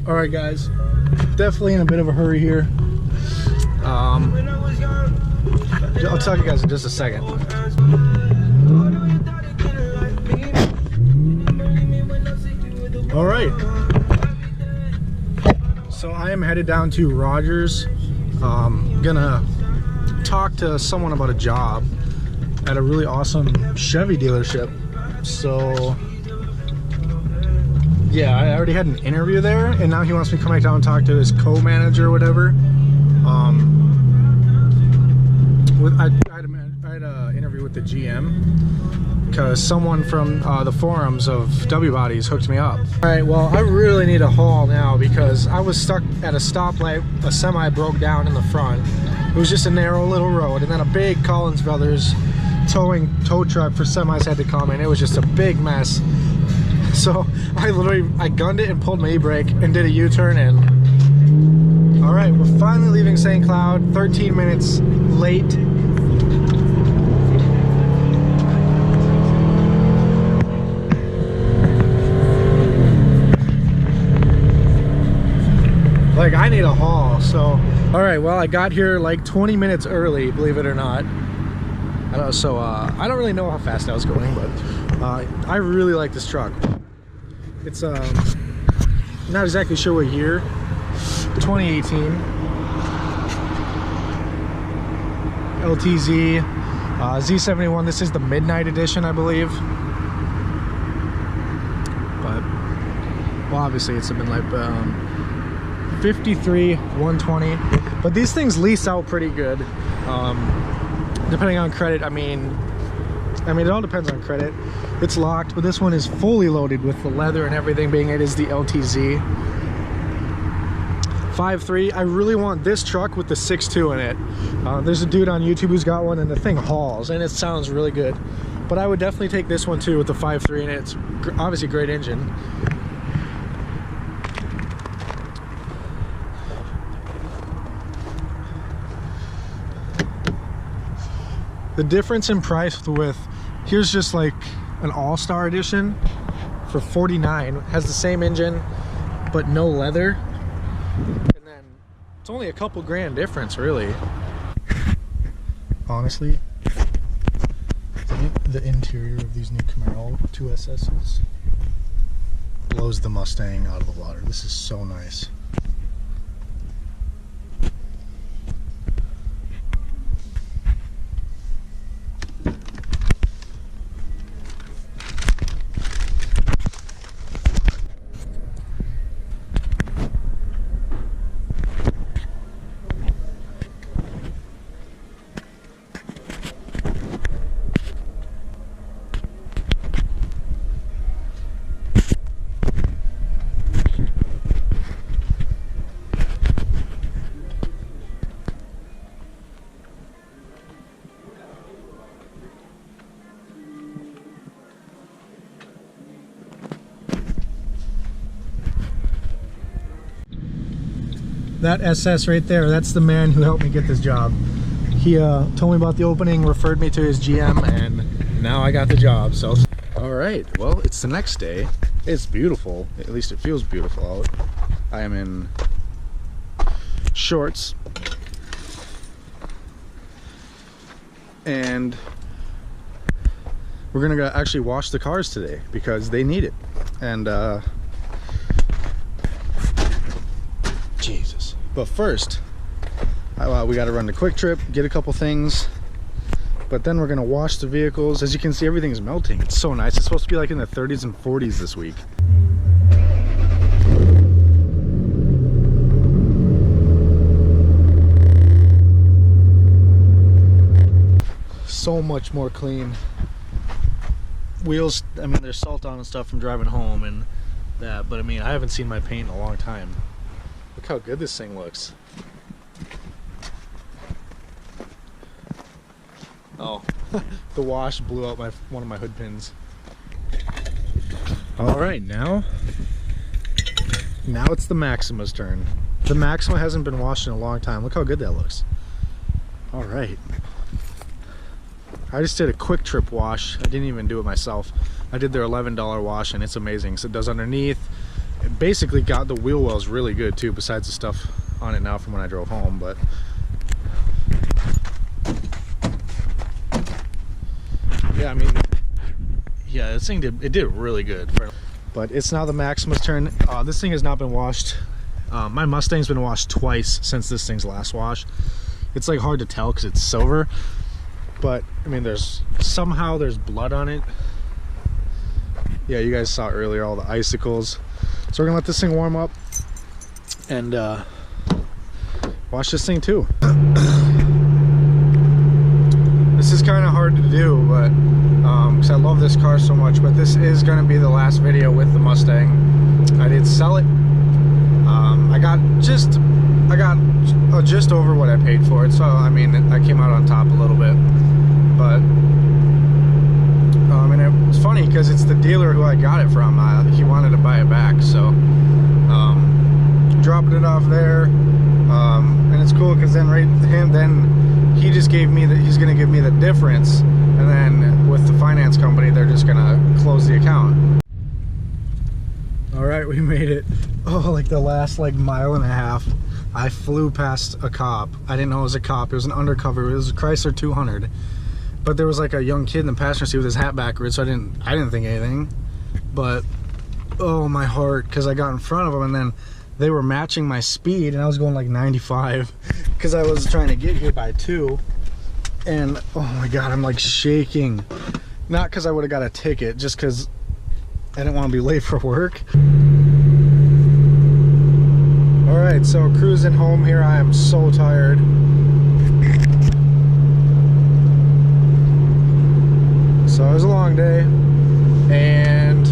All right, guys, definitely in a bit of a hurry here. I'll tell you guys in just a second. All right, so I am headed down to Rogers. Gonna talk to someone about a job at a really awesome Chevy dealership. So yeah, I already had an interview there, and now he wants me to come back down and talk to his co-manager or whatever. I had an interview with the GM because someone from the forums of W Bodies hooked me up. All right, well, I really need a haul now because I was stuck at a stoplight. A semi broke down in the front. It was just a narrow little road, and then a big Collins Brothers tow truck for semis had to come, and it was just a big mess. So I gunned it and pulled my e-brake and did a U-turn in. All right, we're finally leaving St. Cloud, 13 minutes late. Like, I need a haul, so. All right, well, I got here like 20 minutes early, believe it or not. I don't really know how fast I was going, but I really like this truck. It's not exactly sure what year, 2018. LTZ Z71. This is the Midnight edition, I believe. But well, obviously it's been like 53 120, but these things lease out pretty good, depending on credit. I mean it all depends on credit. It's locked, but this one is fully loaded with the leather and everything, being it is the LTZ 5.3. I really want this truck with the 6.2 in it. There's a dude on YouTube who's got one, and the thing hauls and it sounds really good, but I would definitely take this one too with the 5.3 in it. It's obviously a great engine. The difference in price with, here's just like an all-star edition for $49, has the same engine but no leather, and then it's only a couple grand difference really. Honestly, the interior of these new Camaro 2SSs blows the Mustang out of the water. This is so nice. That SS right there, that's the man who helped me get this job. He told me about the opening, referred me to his GM, and now I got the job. So all right, well, it's the next day. It's beautiful, at least it feels beautiful out. I am in shorts and we're gonna actually wash the cars today because they need it. And Jesus. But first, we got to run the quick trip, get a couple things, but then we're gonna wash the vehicles. As you can see, everything's melting. It's so nice. It's supposed to be like in the 30s and 40s this week. So much more clean. Wheels, I mean, there's salt on and stuff from driving home and that, but I mean, I haven't seen my paint in a long time. Look how good this thing looks. Oh, the wash blew out one of my hood pins. All right, now it's the Maxima's turn. The Maxima hasn't been washed in a long time. Look how good that looks. All right. I just did a quick trip wash. I didn't even do it myself. I did their $11 wash and it's amazing. So it does underneath, it basically got the wheel wells really good too, besides the stuff on it now from when I drove home. But yeah, I mean, yeah, this thing did really good. But it's now the Maxima's turn. This thing has not been washed. My Mustang's been washed twice since this thing's last wash. It's like hard to tell because it's silver, but I mean, there's blood on it. Yeah, you guys saw earlier all the icicles. So we're gonna let this thing warm up and wash this thing too. This is kind of hard to do, but because I love this car so much. But this is gonna be the last video with the Mustang. I did sell it. I got just over what I paid for it, so I mean, I came out on top a little bit. But and it was funny because it's the dealer who I got it from. He wanted to buy it back, so dropping it off there, and it's cool because then he just gave me he's gonna give me the difference, and then with the finance company, they're just gonna close the account. All right, we made it. Oh, like the last mile and a half. I flew past a cop. I didn't know it was a cop. It was an undercover. It was a Chrysler 200. But there was like a young kid in the passenger seat with his hat backwards, so I didn't think anything. But oh, my heart, because I got in front of them, and then they were matching my speed, and I was going like 95 because I was trying to get here by 2. And oh my god, I'm like shaking. Not because I would have got a ticket, just because I didn't want to be late for work. Alright, so cruising home here. I am so tired. So it was a long day, and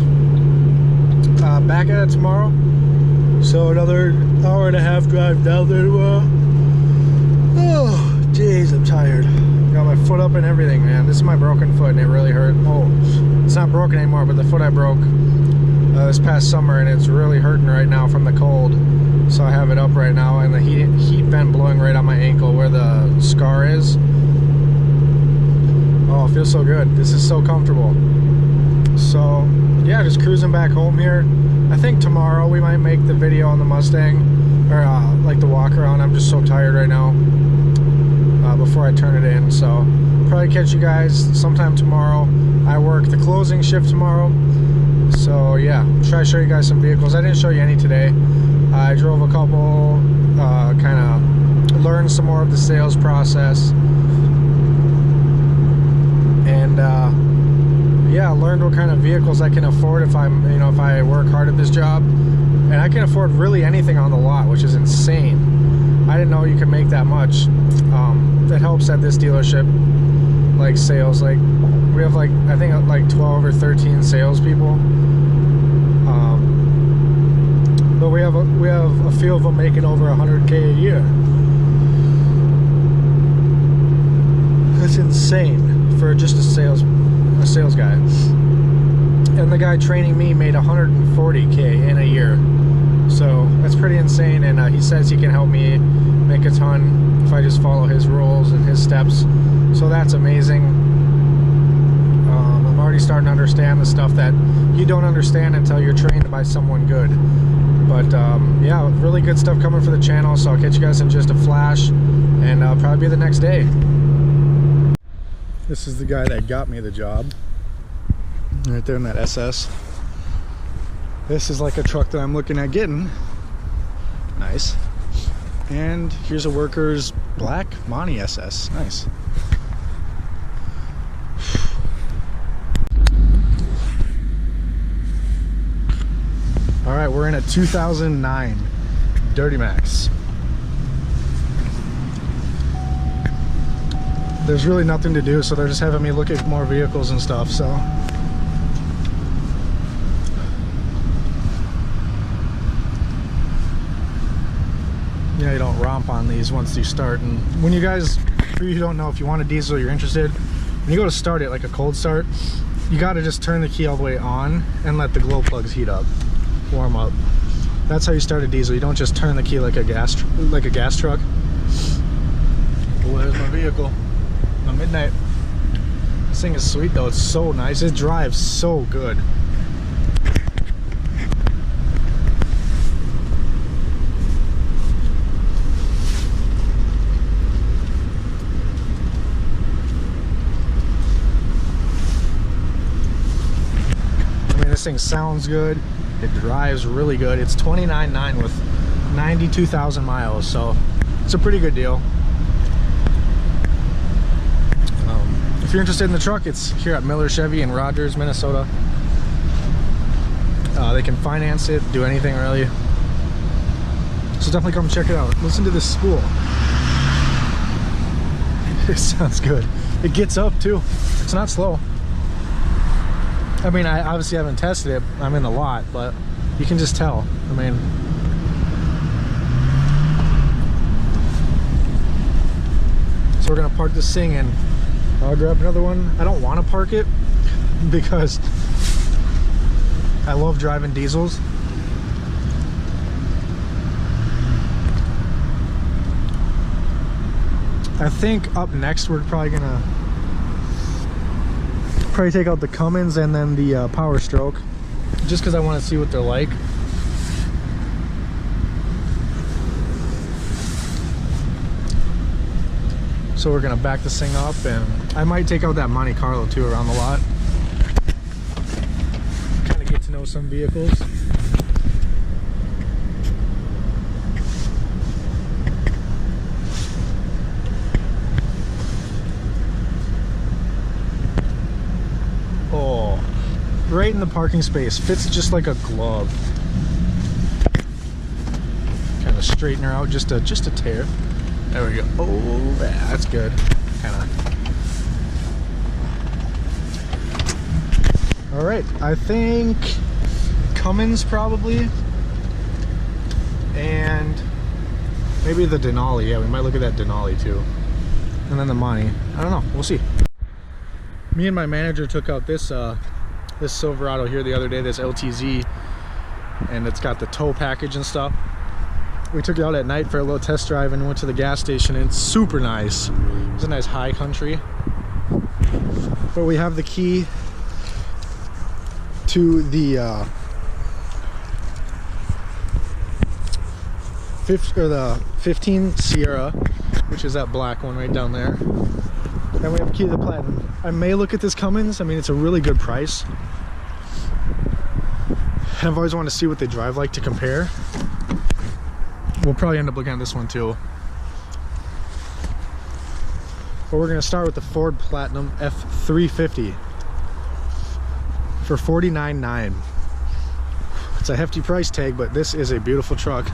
back at it tomorrow. So another hour and a half drive down there tomorrow. Oh, jeez, I'm tired. Got my foot up and everything, man. This is my broken foot, and it really hurt. Oh, it's not broken anymore, but the foot I broke this past summer, and it's really hurting right now from the cold. So I have it up right now, and the heat vent blowing right on my ankle where the scar is. Oh, it feels so good. This is so comfortable. So yeah, just cruising back home here. I think tomorrow we might make the video on the Mustang, or like the walk around. I'm just so tired right now before I turn it in. So probably catch you guys sometime tomorrow. I work the closing shift tomorrow. So yeah, try to show you guys some vehicles. I didn't show you any today. I drove a couple, kind of learned some more of the sales process, and yeah, learned what kind of vehicles I can afford if I'm, if I work hard at this job. And I can afford really anything on the lot, which is insane. I didn't know you could make that much. It helps at this dealership, like sales. Like we have I think 12 or 13 salespeople. But we have a few of them making over 100K a year. That's insane for just a sales guy. And the guy training me made 140K in a year. So that's pretty insane, and he says he can help me make a ton if I just follow his rules and his steps. So that's amazing. I'm already starting to understand the stuff that you don't understand until you're trained by someone good. But yeah, really good stuff coming for the channel, so I'll catch you guys in just a flash, and probably be the next day. This is the guy that got me the job, right there in that SS. This is like a truck that I'm looking at getting. Nice. And here's a worker's black Monty SS. Nice. Alright, we're in a 2009 Dirty Max. There's really nothing to do, so they're just having me look at more vehicles and stuff, so. Yeah, you don't romp on these once you start. And when you guys, for you who don't know, if you want a diesel, you're interested, when you go to start it, like a cold start, you gotta just turn the key all the way on and let the glow plugs heat up. Warm up. That's how you start a diesel. You don't just turn the key like a gas truck. Oh, there's my vehicle. My Midnight. This thing is sweet though. It's so nice. It drives so good. thing sounds good. It drives really good. It's $29,900 with 92,000 miles, so it's a pretty good deal. If you're interested in the truck, it's here at Miller Chevy in Rogers, Minnesota. They can finance it, do anything really. So definitely come check it out. Listen to this spool. It sounds good. It gets up too. It's not slow. I mean, I obviously haven't tested it. I'm in the lot, but you can just tell. I mean, so we're gonna park this thing and I'll grab another one. I don't want to park it because I love driving diesels. I think up next we're probably gonna take out the Cummins and then the Power Stroke, just because I want to see what they're like. So we're gonna back this thing up, and I might take out that Monte Carlo too around the lot. Kind of get to know some vehicles. Oh, right in the parking space. Fits just like a glove. Kind of straighten her out just a tear. There we go. Oh, yeah, that's good. Kind of. All right, I think Cummins probably, and maybe the Denali. Yeah, we might look at that Denali too, and then the Monte. I don't know. We'll see. Me and my manager took out this this Silverado here the other day. This LTZ, and it's got the tow package and stuff. We took it out at night for a little test drive and went to the gas station, and it's super nice. It's a nice high country. But we have the key to the 15 Sierra, which is that black one right down there. And we have a key to the Platinum. I may look at this Cummins. I mean, it's a really good price. And I've always wanted to see what they drive like to compare. We'll probably end up looking at this one too. But we're gonna start with the Ford Platinum F350 for $49,900. It's a hefty price tag, but this is a beautiful truck.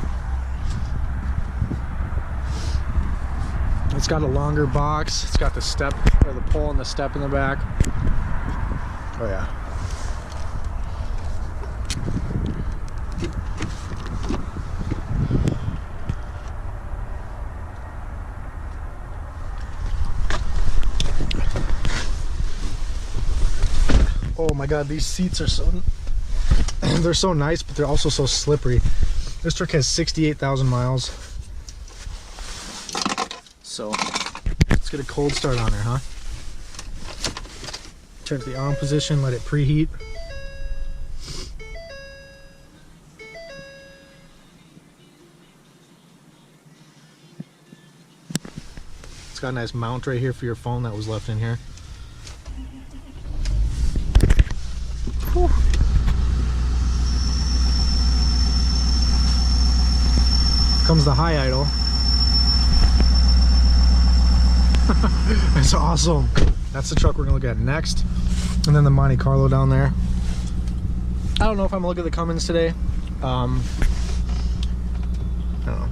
It's got a longer box. It's got the step, or the pole and the step in the back. Oh yeah. Oh my god, these seats are so they're so nice, but they're also so slippery. This truck has 68,000 miles. So let's get a cold start on her, huh? Turn to the on position, let it preheat. It's got a nice mount right here for your phone that was left in here. Whew. Comes the high idle. That's awesome. That's the truck we're gonna look at next, and then the Monte Carlo down there. I don't know if I'm gonna look at the Cummins today. I don't know.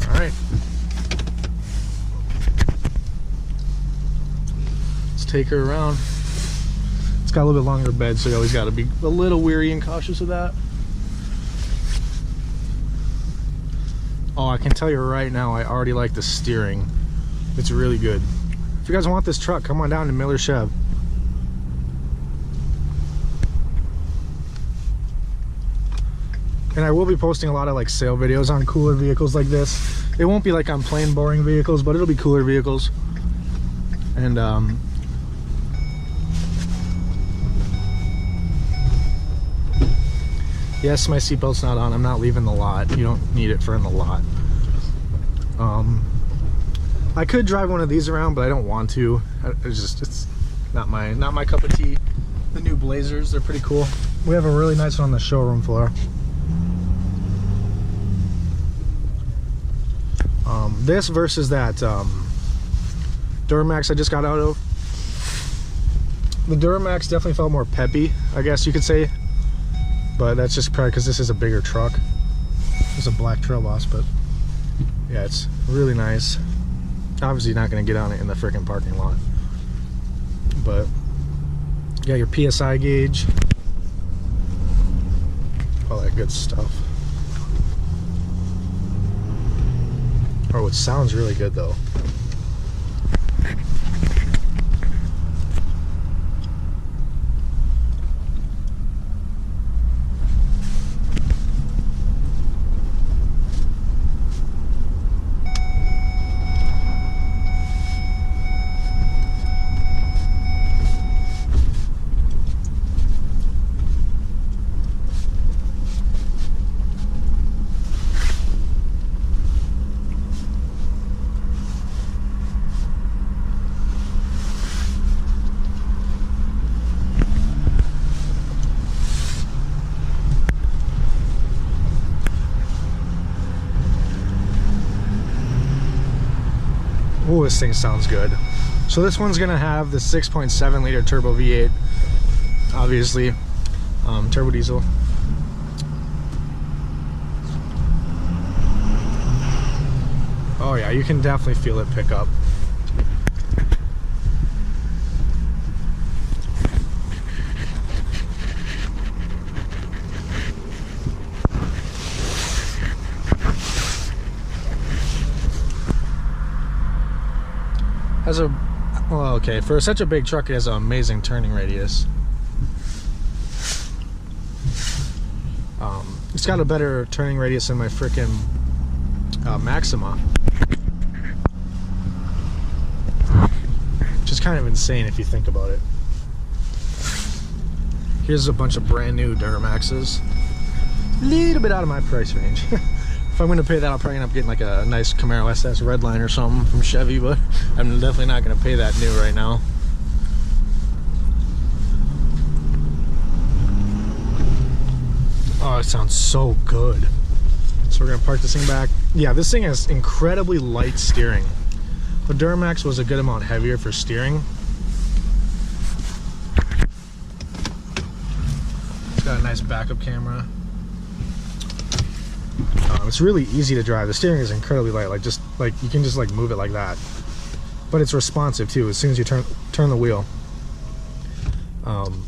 All right. Let's take her around. It's got a little bit longer bed, so you always got to be a little weary and cautious of that. Oh, I can tell you right now, I already like the steering. It's really good. If you guys want this truck, come on down to Miller Chev. And I will be posting a lot of like sale videos on cooler vehicles like this. It won't be like on plain boring vehicles, but it'll be cooler vehicles. And yes, my seatbelt's not on. I'm not leaving the lot. You don't need it for in the lot. I could drive one of these around, but I don't want to. It's not my cup of tea. The new Blazers, they're pretty cool. We have a really nice one on the showroom floor. This versus that Duramax I just got out of. The Duramax definitely felt more peppy, I guess you could say. But that's just probably because this is a bigger truck. It's a black Trail Boss, but yeah, it's really nice. Obviously not going to get on it in the freaking parking lot. But you got your PSI gauge. All that good stuff. Oh, it sounds really good though. Oh, this thing sounds good. So this one's gonna have the 6.7 liter turbo V8, obviously, turbo diesel. Oh yeah, you can definitely feel it pick up. Has a, well, okay, for such a big truck, it has an amazing turning radius. It's got a better turning radius than my frickin' Maxima, which is kind of insane if you think about it. Here's a bunch of brand new Duramaxes, a little bit out of my price range. If I'm going to pay that, I'll probably end up getting like a nice Camaro SS Redline or something from Chevy, but I'm definitely not going to pay that new right now. Oh, it sounds so good. So we're going to park this thing back. Yeah, this thing has incredibly light steering. The Duramax was a good amount heavier for steering. It's got a nice backup camera. It's really easy to drive. The steering is incredibly light. Like you can just like move it like that. But it's responsive too. As soon as you turn the wheel,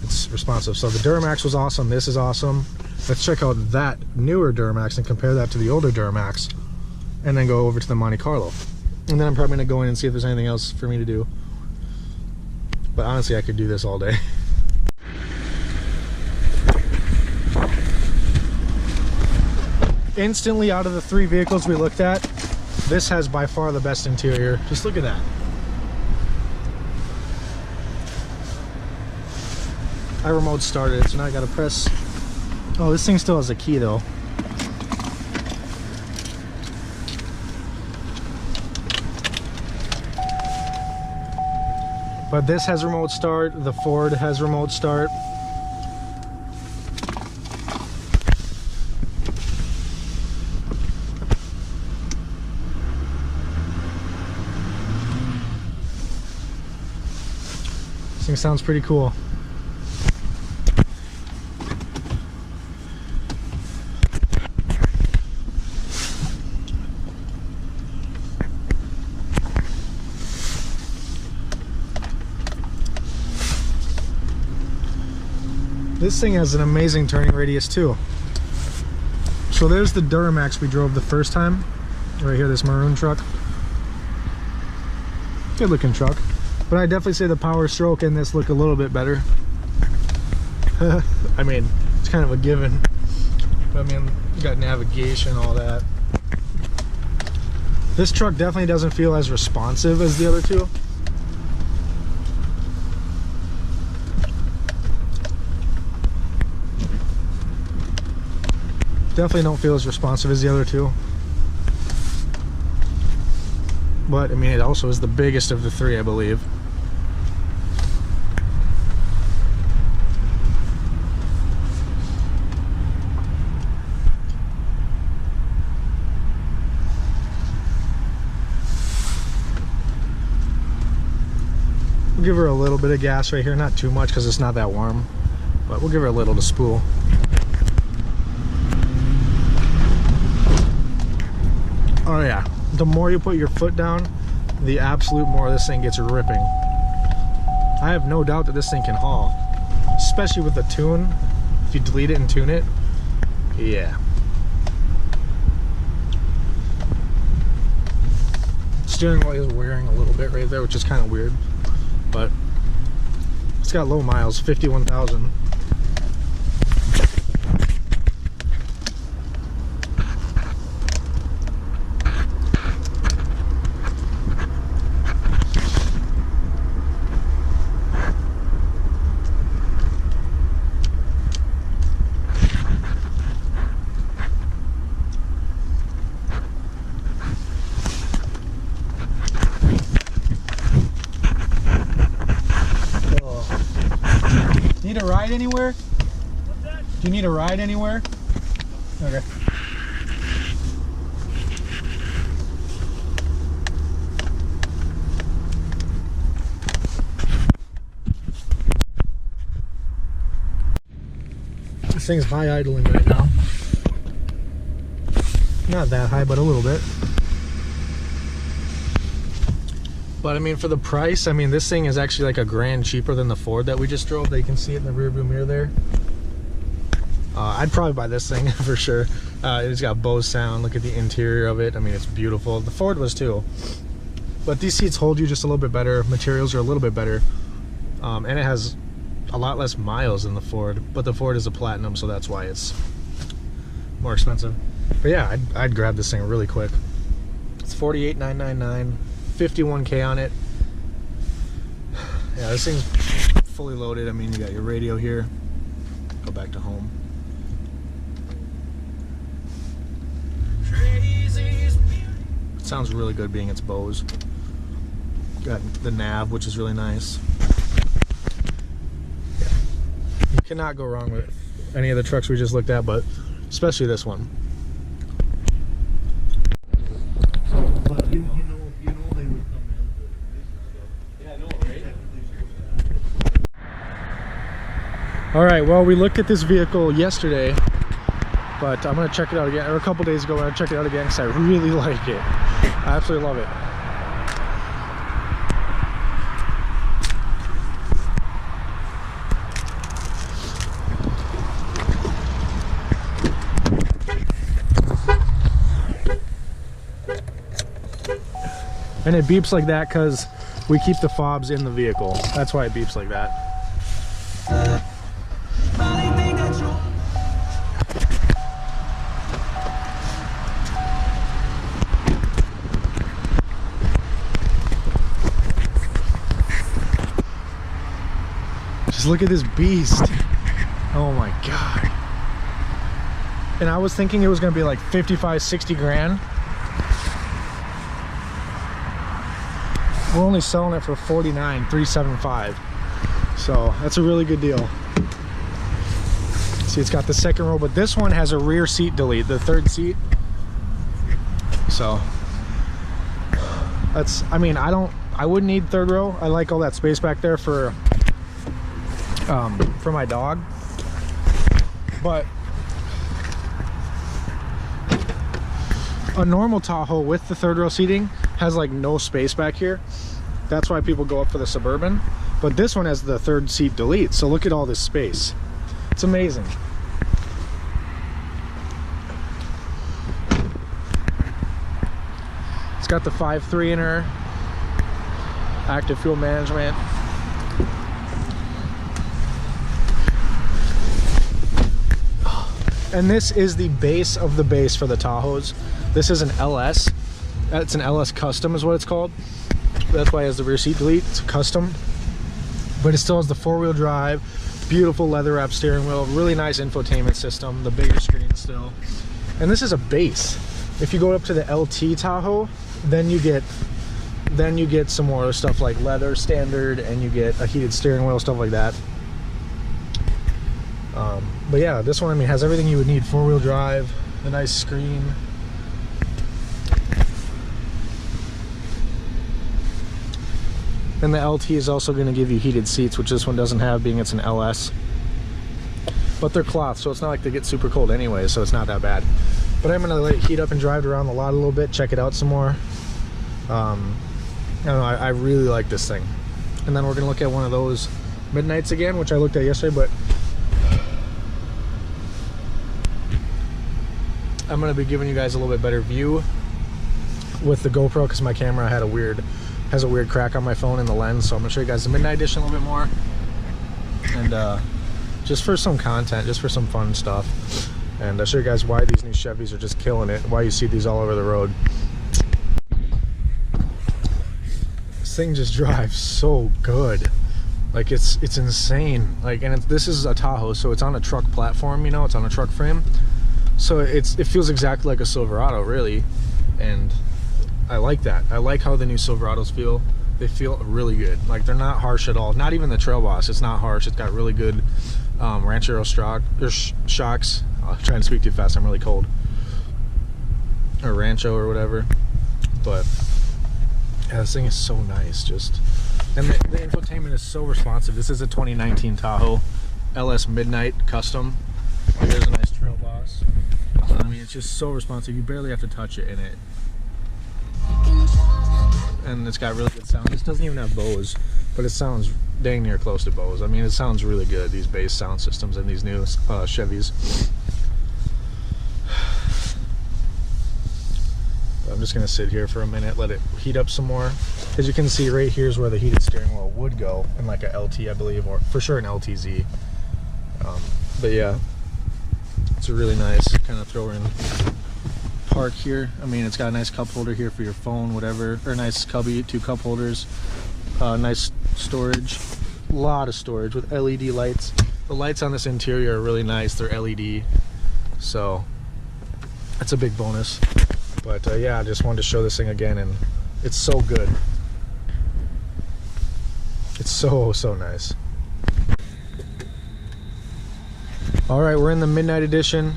it's responsive. So the Duramax was awesome. This is awesome. Let's check out that newer Duramax and compare that to the older Duramax, and then go over to the Monte Carlo. And then I'm probably gonna go in and see if there's anything else for me to do. But honestly, I could do this all day. Instantly, out of the three vehicles we looked at, this has by far the best interior. Just look at that. I remote started it, so now I gotta press. Oh, this thing still has a key though. But this has remote start, the Ford has remote start. This thing sounds pretty cool. This thing has an amazing turning radius too. So there's the Duramax we drove the first time. Right here, this maroon truck. Good looking truck. But I definitely say the Power Stroke in this look a little bit better. I mean, it's kind of a given. But I mean, you got navigation, all that. This truck definitely doesn't feel as responsive as the other two. Definitely don't feel as responsive as the other two. but I mean, it also is the biggest of the three, I believe. We'll give her a little bit of gas right here, not too much because it's not that warm, but we'll give her a little to spool. Oh yeah, the more you put your foot down, the absolute more this thing gets ripping. I have no doubt that this thing can haul, especially with the tune. If you delete it and tune it, yeah. Steering wheel is wearing a little bit right there, which is kind of weird, but it's got low miles, 51,000. Need a ride anywhere? What's that? Do you need a ride anywhere? Okay. This thing's high idling right now. Not that high, but a little bit. But I mean, for the price, I mean, this thing is actually like $1,000 cheaper than the Ford that we just drove. They can see it in the rearview mirror there. I'd probably buy this thing for sure. It's got Bose sound. Look at the interior of it. I mean, it's beautiful. The Ford was too. But these seats hold you just a little bit better. Materials are a little bit better. And it has a lot less miles than the Ford. But the Ford is a Platinum, so that's why it's more expensive. But yeah, I'd grab this thing really quick. It's $48,999. 51K on it. Yeah, this thing's fully loaded. I mean, you got your radio here. Go back to home. It sounds really good being its Bose. Got the nav, which is really nice. Yeah. You cannot go wrong with any of the trucks we just looked at, but especially this one. But you know they would come in. Yeah, I know, right? All right, well, we looked at this vehicle yesterday, but I'm gonna check it out again, or a couple days ago. I checked it out again because I really like it. I absolutely love it. And it beeps like that because we keep the fobs in the vehicle. That's why it beeps like that. Just look at this beast. Oh my God. And I was thinking it was gonna be like 55, 60 grand. We're only selling it for $49,375. So that's a really good deal. See, it's got the second row, but this one has a rear seat delete, the third seat. So that's, I mean, I wouldn't need third row. I like all that space back there for my dog. But a normal Tahoe with the third row seating has like no space back here. That's why people go up for the Suburban. But this one has the third seat delete. So look at all this space. It's amazing. It's got the 5.3 in her, active fuel management. And this is the base of the base for the Tahoes. This is an LS. It's an LS Custom is what it's called. That's why it has the rear seat delete. It's a custom. But it still has the four-wheel drive, beautiful leather wrap steering wheel, really nice infotainment system, the bigger screen still. And this is a base. If you go up to the LT Tahoe, then you get Then you get some more stuff like leather standard, and you get a heated steering wheel, stuff like that. But yeah, this one, I mean, has everything you would need. 4-wheel drive, a nice screen. And the LT is also going to give you heated seats, which this one doesn't have, being it's an LS. But they're cloth, so it's not like they get super cold anyway, so it's not that bad. But I'm going to let it heat up and drive around the lot a little bit, check it out some more. I don't know, I really like this thing. And then we're going to look at one of those Midnights again, which I looked at yesterday, but I'm going to be giving you guys a little bit better view with the GoPro, because my camera has a weird crack on my phone in the lens. So I'm going to show you guys the Midnight Edition a little bit more. And just for some content, just for some fun stuff. And I'll show you guys why these new Chevys are just killing it, why you see these all over the road. This thing just drives so good. Like, it's insane. Like, and this is a Tahoe, so it's on a truck platform, you know, it's on a truck frame. So it feels exactly like a Silverado, really. And I like that. I like how the new Silverados feel. They feel really good. Like, they're not harsh at all. Not even the Trail Boss. It's not harsh. It's got really good Ranchero shocks. I'm trying to speak too fast. I'm really cold. Or Rancho or whatever. But yeah, this thing is so nice. Just, and the infotainment is so responsive. This is a 2019 Tahoe LS Midnight Custom. Here's a nice Trail Boss. I mean, it's just so responsive. You barely have to touch it in it. And it's got really good sound. This doesn't even have Bose, but it sounds dang near close to Bose. I mean, it sounds really good, these bass sound systems in these new Chevys. I'm just gonna sit here for a minute, let it heat up some more. As you can see, right here is where the heated steering wheel would go, in like a LT, I believe, or for sure an LTZ. But yeah, it's a really nice kind of throw in park here. I mean, it's got a nice cup holder here for your phone, whatever, or nice cubby, 2 cup holders, nice storage, a lot of storage with LED lights. The lights on this interior are really nice. They're LED, so that's a big bonus. But yeah, I just wanted to show this thing again, and it's so good. It's so nice. All right, we're in the Midnight Edition.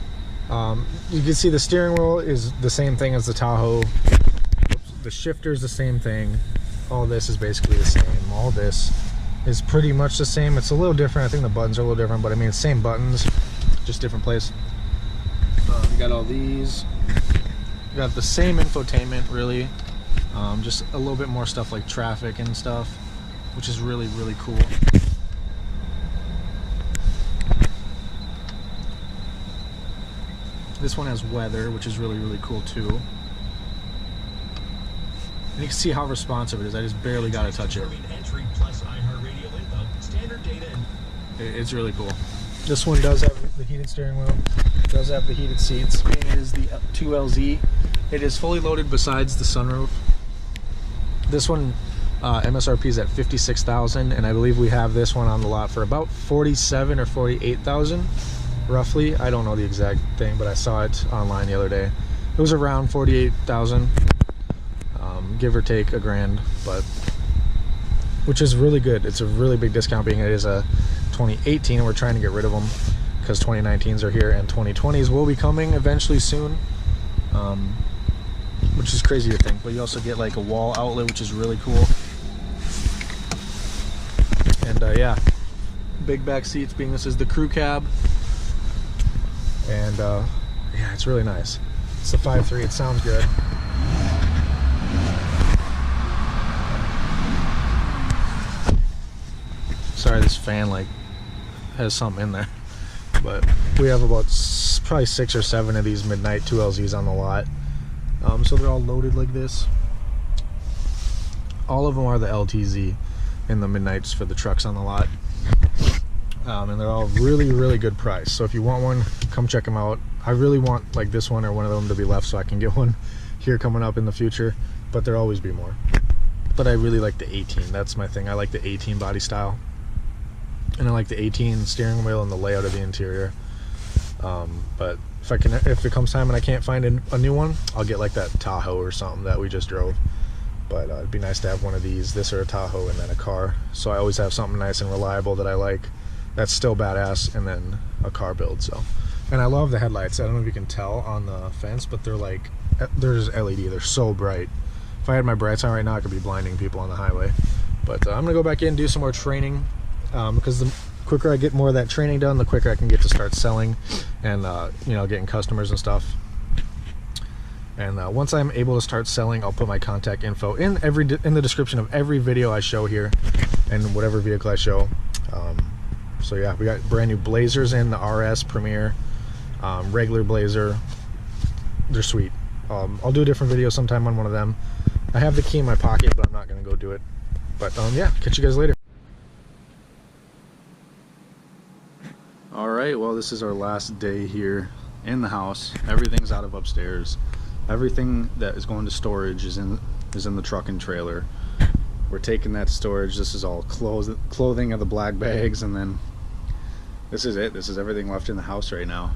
You can see the steering wheel is the same thing as the Tahoe. The shifter is the same thing. All this is basically the same. All this is pretty much the same. It's a little different. I think the buttons are a little different, but I mean, it's same buttons, just different place. You got all these. You got the same infotainment, really. Just a little bit more stuff like traffic and stuff, which is really cool. This one has weather, which is really cool too. And you can see how responsive it is. I just barely got to touch it. It's really cool. This one does have the heated steering wheel. It does have the heated seats. It is the 2LZ. It is fully loaded besides the sunroof. This one MSRP is at $56,000, and I believe we have this one on the lot for about $47,000 or $48,000. Roughly, I don't know the exact thing, but I saw it online the other day. It was around $48,000, give or take $1,000, but which is really good. It's a really big discount, being it is a 2018, and we're trying to get rid of them because 2019s are here and 2020s will be coming eventually soon, which is crazy to think. But you also get like a wall outlet, which is really cool. And yeah, big back seats, being this is the crew cab. And yeah, it's really nice. It's the 5.3. It sounds good. Sorry, this fan like has something in there, but we have about probably 6 or 7 of these Midnight 2LZs on the lot. So they're all loaded like this. All of them are the LTZ in the Midnights for the trucks on the lot. And they're all really good price. So if you want one, come check them out. I really want like this one or one of them to be left so I can get one here coming up in the future, but there'll always be more. But I really like the 18. That's my thing. I like the 18 body style, and I like the 18 steering wheel and the layout of the interior. But if it comes time and I can't find a new one, I'll get like that Tahoe or something that we just drove. but it'd be nice to have one of these, this or a Tahoe, and then a car. So I always have something nice and reliable that I like, that's still badass, and then a car build. So, and I love the headlights. I don't know if you can tell on the fence, but they're just LED. They're so bright. If I had my brights on right now, I could be blinding people on the highway. But I'm gonna go back in and do some more training, because the quicker I get more of that training done, the quicker I can get to start selling and you know, getting customers and stuff. And once I'm able to start selling, I'll put my contact info in the description of every video I show here, and whatever vehicle I show. So yeah, we got brand new Blazers in, the RS, Premier, regular Blazer. They're sweet. I'll do a different video sometime on one of them. I have the key in my pocket, but I'm not gonna go do it. But yeah, catch you guys later. All right, well, this is our last day here in the house. Everything's out of upstairs. Everything that is going to storage is in the truck and trailer. We're taking that to storage. This is all clothing of the black bags, and then this is it. This is everything left in the house right now.